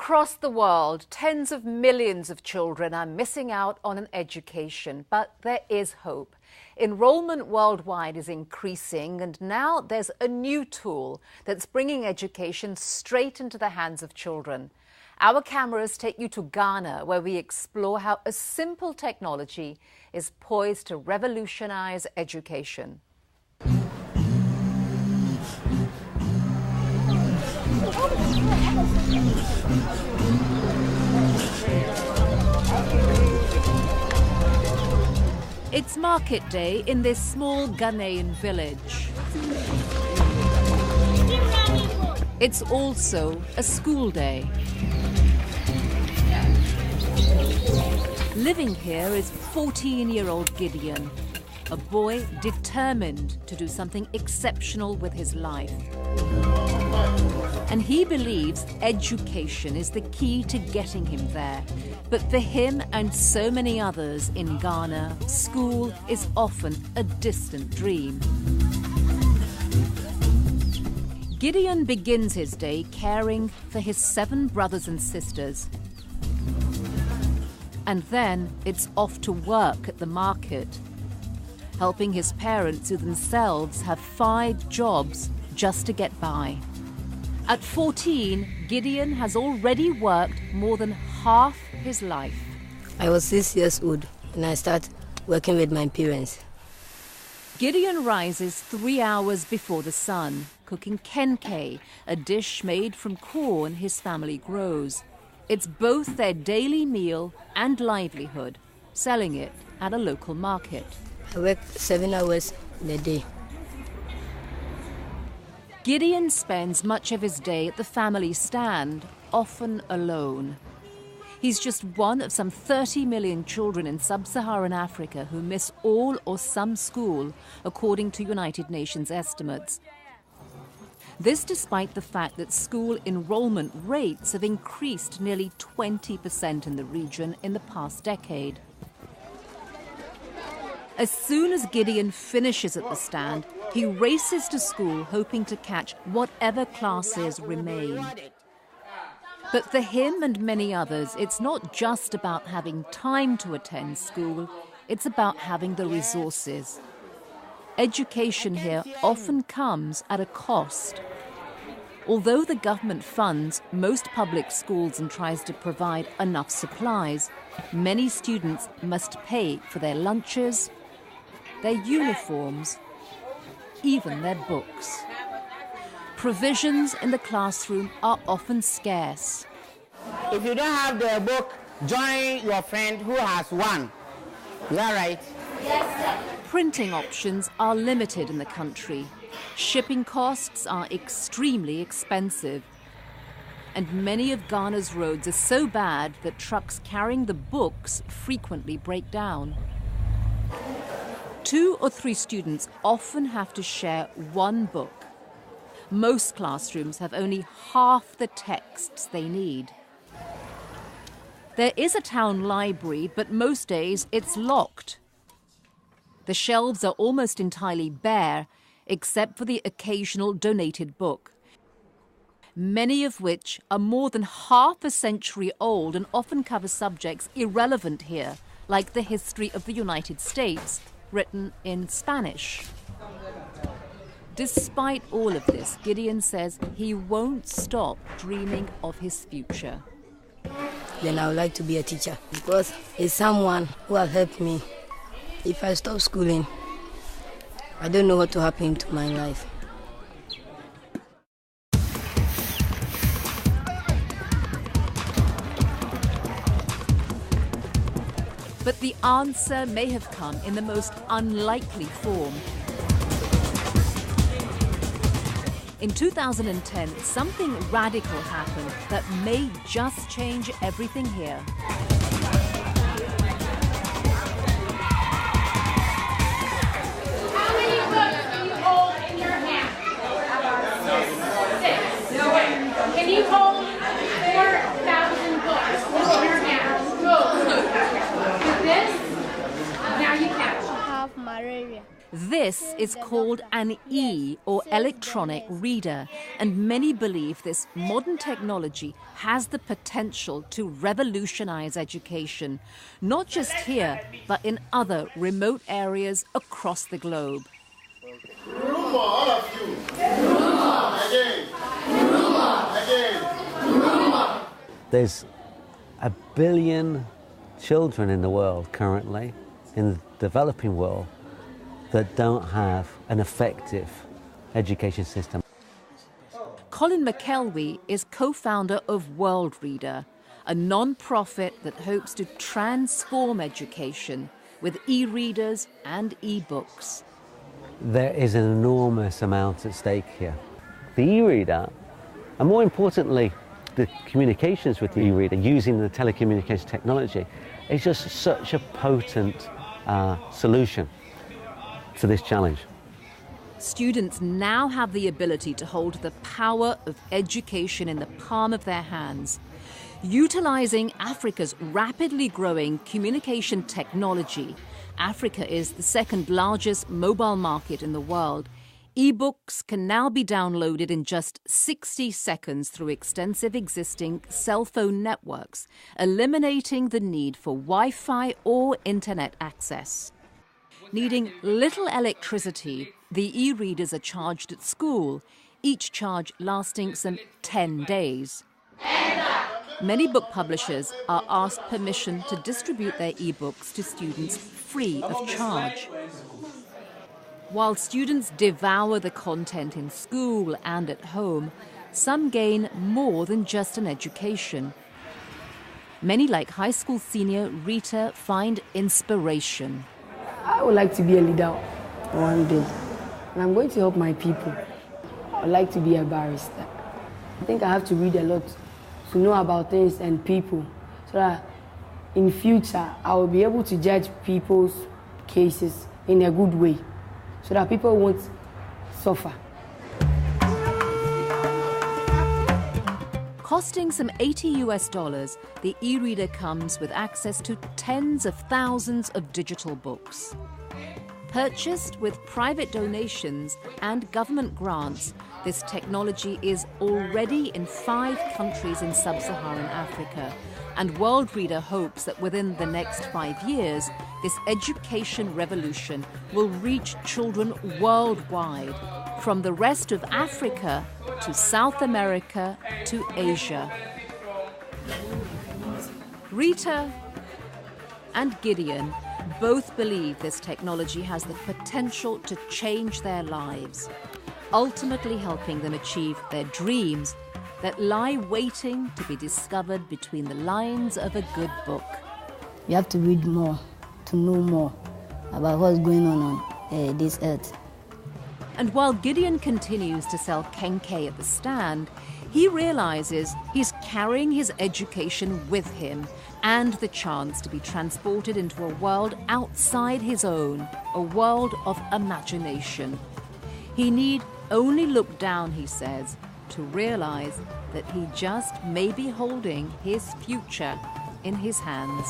Across the world, tens of millions of children are missing out on an education, but there is hope. Enrollment worldwide is increasing, and now there's a new tool that's bringing education straight into the hands of children. Our cameras take you to Ghana, where we explore how a simple technology is poised to revolutionize education. It's market day in this small Ghanaian village. It's also a school day. Living here is 14-year-old Gideon, a boy determined to do something exceptional with his life. And he believes education is the key to getting him there. But for him and so many others in Ghana, school is often a distant dream. Gideon begins his day caring for his 7 brothers and sisters. And then it's off to work at the market, helping his parents who themselves have 5 jobs just to get by. At 14, Gideon has already worked more than half his life. I was 6 years old when I started working with my parents. Gideon rises 3 hours before the sun, cooking kenkey, a dish made from corn his family grows. It's both their daily meal and livelihood, selling it at a local market. I work 7 hours in a day. Gideon spends much of his day at the family stand, often alone. He's just one of some 30 million children in sub-Saharan Africa who miss all or some school, according to United Nations estimates. This despite the fact that school enrollment rates have increased nearly 20% in the region in the past decade. As soon as Gideon finishes at the stand, he races to school hoping to catch whatever classes remain. But for him and many others, it's not just about having time to attend school, it's about having the resources. Education here often comes at a cost. Although the government funds most public schools and tries to provide enough supplies, many students must pay for their lunches, their uniforms, even their books. Provisions in the classroom are often scarce. If you don't have the book, join your friend who has one. Is that right? Yes, sir. Printing options are limited in the country. Shipping costs are extremely expensive. And many of Ghana's roads are so bad that trucks carrying the books frequently break down. 2 or 3 students often have to share one book. Most classrooms have only half the texts they need. There is a town library, but most days it's locked. The shelves are almost entirely bare, except for the occasional donated book, many of which are more than half a century old and often cover subjects irrelevant here, like the history of the United States, written in Spanish. Despite all of this, Gideon says he won't stop dreaming of his future. Then I would like to be a teacher because it's someone who will help me. If I stop schooling, I don't know what will happen to my life. But the answer may have come in the most unlikely form. In 2010, something radical happened that may just change everything here. How many books do you hold in your hand? 6. Can you hold 4,000 books in your hand? Go. With this, now you catch. have malaria. This is called an or electronic reader, and many believe this modern technology has the potential to revolutionize education, not just here, but in other remote areas across the globe. Rumor, all of you. Rumor. Again. Rumor. Again. Rumor. There's 1 billion children in the world currently, in the developing world, that don't have an effective education system. Colin McKelvey is co-founder of WorldReader, a non-profit that hopes to transform education with e-readers and e-books. There is an enormous amount at stake here. The e-reader, and more importantly, the communications with the e-reader using the telecommunication technology, is just such a potent solution to this challenge. Students now have the ability to hold the power of education in the palm of their hands. Utilizing Africa's rapidly growing communication technology, Africa is the second largest mobile market in the world. E-books can now be downloaded in just 60 seconds through extensive existing cell phone networks, eliminating the need for Wi-Fi or internet access. Needing little electricity, the e-readers are charged at school, each charge lasting some 10 days. Many book publishers are asked permission to distribute their e-books to students free of charge. While students devour the content in school and at home, some gain more than just an education. Many, like high school senior Rita, find inspiration. I would like to be a leader one day, and I'm going to help my people. I would like to be a barrister. I think I have to read a lot to know about things and people, so that in future I will be able to judge people's cases in a good way, so that people won't suffer. Costing some $80 US, the e-reader comes with access to tens of thousands of digital books. Purchased with private donations and government grants, this technology is already in 5 countries in sub-Saharan Africa, and WorldReader hopes that within the next 5 years, this education revolution will reach children worldwide, from the rest of Africa to South America to Asia. Rita and Gideon both believe this technology has the potential to change their lives, ultimately helping them achieve their dreams that lie waiting to be discovered between the lines of a good book. You have to read more to know more about what's going on this earth. And while Gideon continues to sell kenkey at the stand, he realizes he's carrying his education with him and the chance to be transported into a world outside his own, a world of imagination. He need only look down, he says, to realize that he just may be holding his future in his hands.